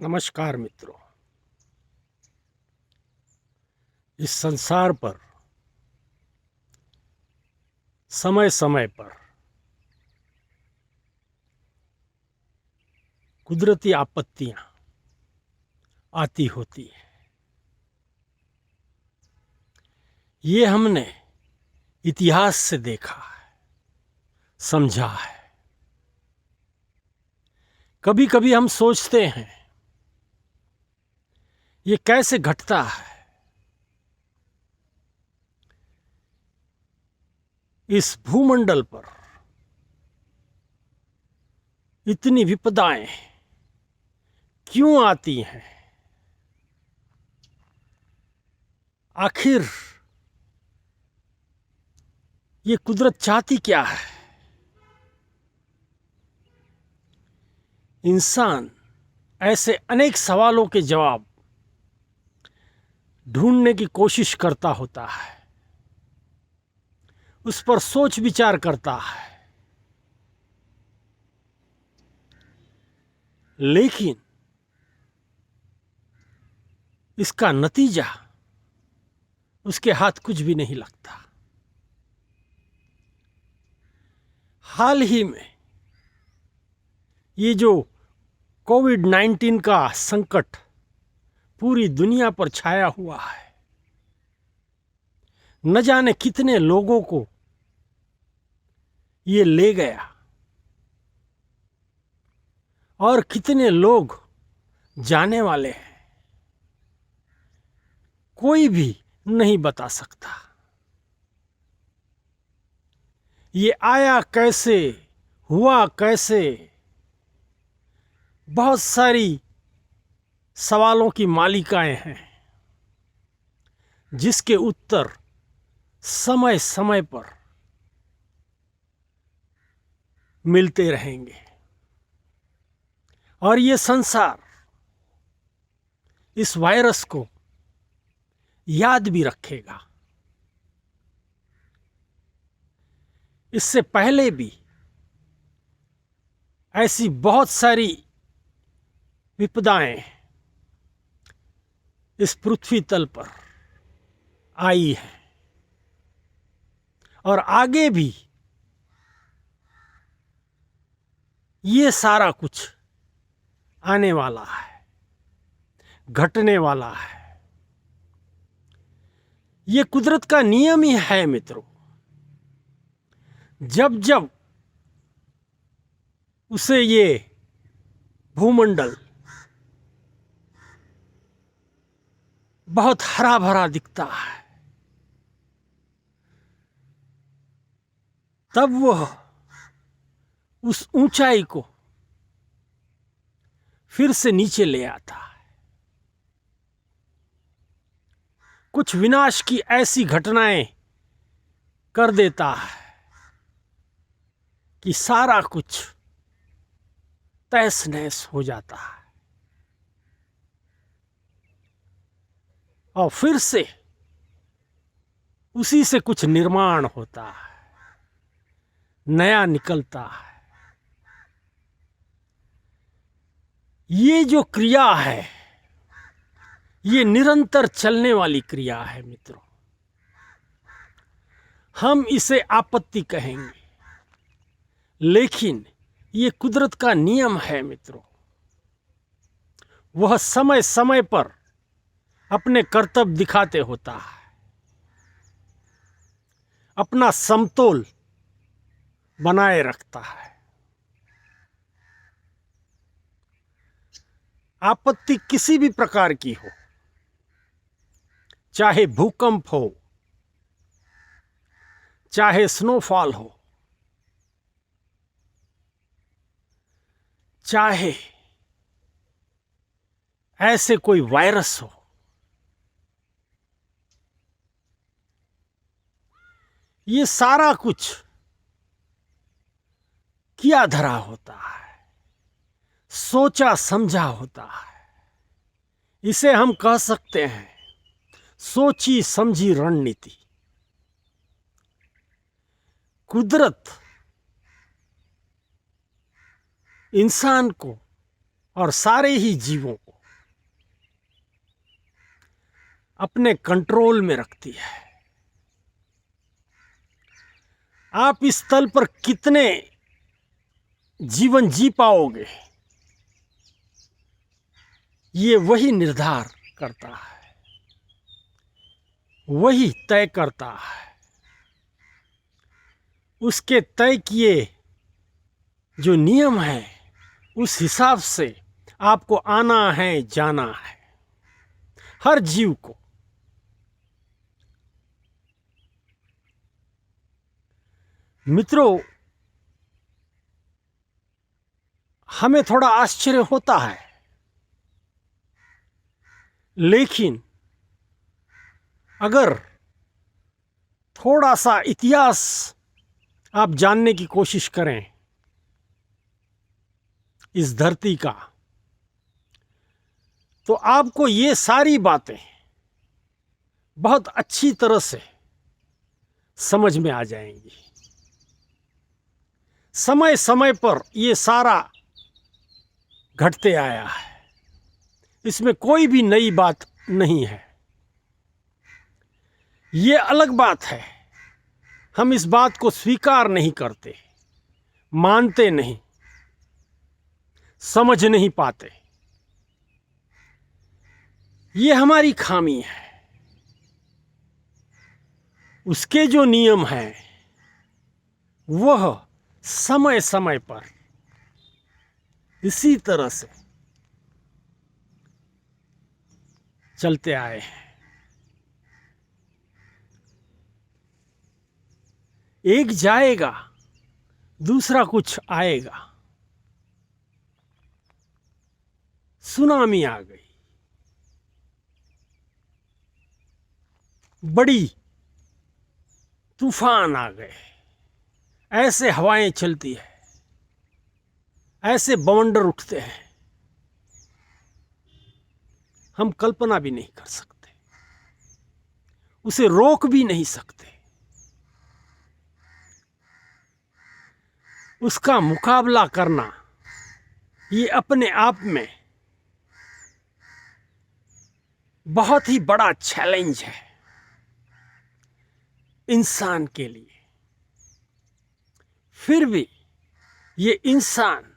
नमस्कार मित्रों। इस संसार पर समय समय पर कुदरती आपत्तियां आती होती हैं। ये हमने इतिहास से देखा है, समझा है। कभी कभी हम सोचते हैं ये कैसे घटता है। इस भूमंडल पर इतनी विपदाएं क्यों आती हैं? आखिर ये कुदरत चाहती क्या है? इंसान ऐसे अनेक सवालों के जवाब ढूंढने की कोशिश करता होता है, उस पर सोच विचार करता है, लेकिन इसका नतीजा उसके हाथ कुछ भी नहीं लगता। हाल ही में ये जो कोविड-19 का संकट पूरी दुनिया पर छाया हुआ है, न जाने कितने लोगों को ये ले गया और कितने लोग जाने वाले हैं, कोई भी नहीं बता सकता। ये आया कैसे, हुआ कैसे, बहुत सारी सवालों की मालिकाएं हैं जिसके उत्तर समय समय पर मिलते रहेंगे। और ये संसार इस वायरस को याद भी रखेगा। इससे पहले भी ऐसी बहुत सारी विपदाएं इस पृथ्वी तल पर आई है और आगे भी ये सारा कुछ आने वाला है, घटने वाला है। ये कुदरत का नियम ही है मित्रों। जब जब उसे ये भूमंडल बहुत हरा भरा दिखता है, तब वह उस ऊंचाई को फिर से नीचे ले आता है। कुछ विनाश की ऐसी घटनाएं कर देता है कि सारा कुछ तहस नहस हो जाता है और फिर से उसी से कुछ निर्माण होता है, नया निकलता है। ये जो क्रिया है, ये निरंतर चलने वाली क्रिया है मित्रों। हम इसे आपत्ति कहेंगे, लेकिन ये कुदरत का नियम है मित्रों। वह समय समय पर अपने कर्तव्य दिखाते होता है, अपना समतोल बनाए रखता है। आपत्ति किसी भी प्रकार की हो, चाहे भूकंप हो, चाहे स्नोफॉल हो, चाहे ऐसे कोई वायरस हो, ये सारा कुछ किया धरा होता है, सोचा समझा होता है। इसे हम कह सकते हैं सोची समझी रणनीति। कुदरत इंसान को और सारे ही जीवों को अपने कंट्रोल में रखती है। आप इस तल पर कितने जीवन जी पाओगे, ये वही निर्धार करता है, वही तय करता है। उसके तय किए जो नियम हैं, उस हिसाब से आपको आना है, जाना है, हर जीव को। मित्रों, हमें थोड़ा आश्चर्य होता है, लेकिन अगर थोड़ा सा इतिहास आप जानने की कोशिश करें इस धरती का, तो आपको ये सारी बातें बहुत अच्छी तरह से समझ में आ जाएंगी। समय समय पर ये सारा घटते आया है, इसमें कोई भी नई बात नहीं है। ये अलग बात है, हम इस बात को स्वीकार नहीं करते, मानते नहीं, समझ नहीं पाते। ये हमारी खामी है। उसके जो नियम हैं वह समय समय पर इसी तरह से चलते आए हैं। एक जाएगा, दूसरा कुछ आएगा। सुनामी आ गई, बड़ी तूफान आ गए, ऐसे हवाएं चलती है, ऐसे बवंडर उठते हैं, हम कल्पना भी नहीं कर सकते, उसे रोक भी नहीं सकते। उसका मुकाबला करना ये अपने आप में बहुत ही बड़ा चैलेंज है इंसान के लिए। फिर भी ये इंसान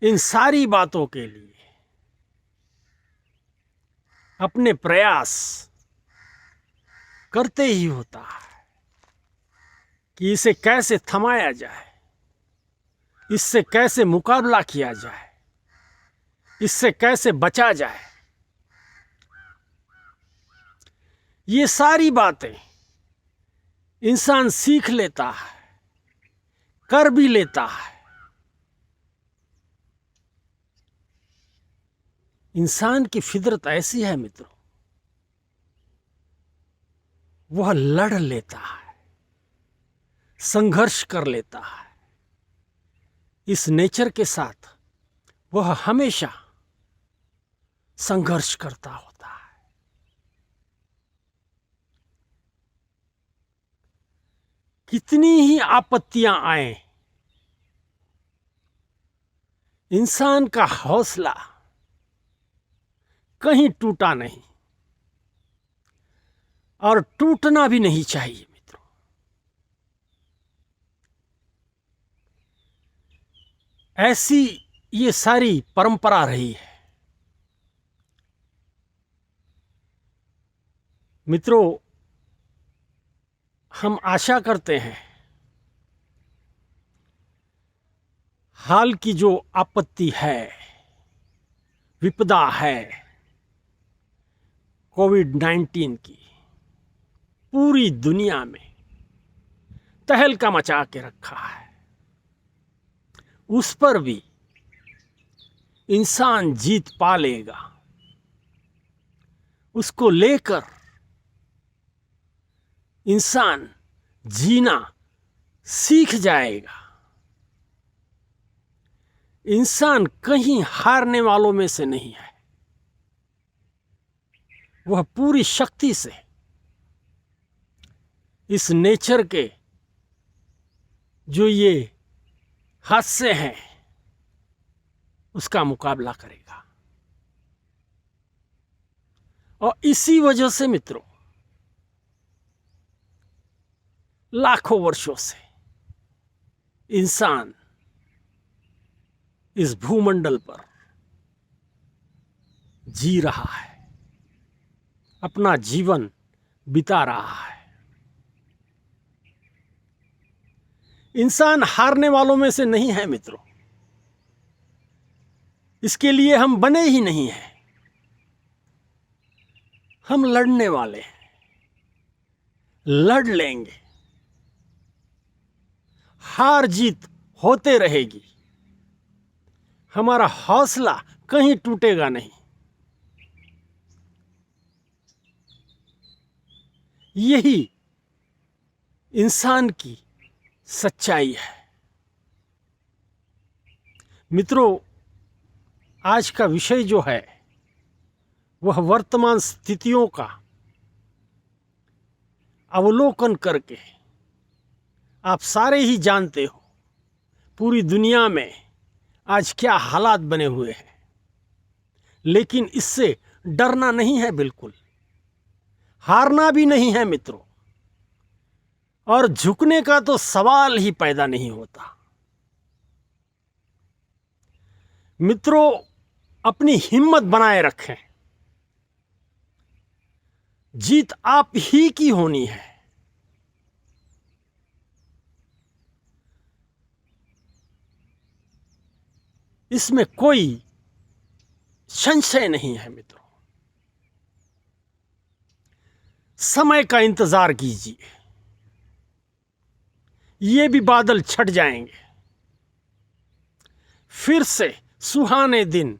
इन सारी बातों के लिए अपने प्रयास करते ही होता है कि इसे कैसे थमाया जाए, इससे कैसे मुकाबला किया जाए, इससे कैसे बचा जाए। ये सारी बातें इंसान सीख लेता है, कर भी लेता है। इंसान की फितरत ऐसी है मित्रों, वह लड़ लेता है, संघर्ष कर लेता है। इस नेचर के साथ वह हमेशा संघर्ष करता होता है। कितनी ही आपत्तियां आए, इंसान का हौसला कहीं टूटा नहीं, और टूटना भी नहीं चाहिए मित्रों। ऐसी ये सारी परंपरा रही है। मित्रों, हम आशा करते हैं हाल की जो आपत्ति है, विपदा है कोविड-19 की, पूरी दुनिया में तहलका मचा के रखा है। उस पर भी इंसान जीत पा लेगा। उसको लेकर इंसान जीना सीख जाएगा। इंसान कहीं हारने वालों में से नहीं है। वह पूरी शक्ति से इस नेचर के जो ये हादसे हैं, उसका मुकाबला करेगा। और इसी वजह से मित्रों, लाखों वर्षों से इंसान इस भूमंडल पर जी रहा है, अपना जीवन बिता रहा है। इंसान हारने वालों में से नहीं है मित्रों, इसके लिए हम बने ही नहीं हैं। हम लड़ने वाले हैं, लड़ लेंगे, हार जीत होते रहेगी, हमारा हौसला कहीं टूटेगा नहीं। यही इंसान की सच्चाई है। मित्रों, आज का विषय जो है वह वर्तमान स्थितियों का अवलोकन करके, आप सारे ही जानते हो पूरी दुनिया में आज क्या हालात बने हुए हैं, लेकिन इससे डरना नहीं है, बिल्कुल हारना भी नहीं है मित्रों, और झुकने का तो सवाल ही पैदा नहीं होता। मित्रों, अपनी हिम्मत बनाए रखें, जीत आप ही की होनी है। इसमें कोई संशय नहीं है मित्रों। समय का इंतजार कीजिए, ये भी बादल छट जाएंगे, फिर से सुहाने दिन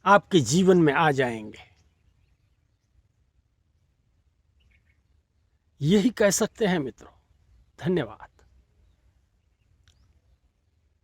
आपके जीवन में आ जाएंगे। यही कह सकते हैं मित्रों। धन्यवाद।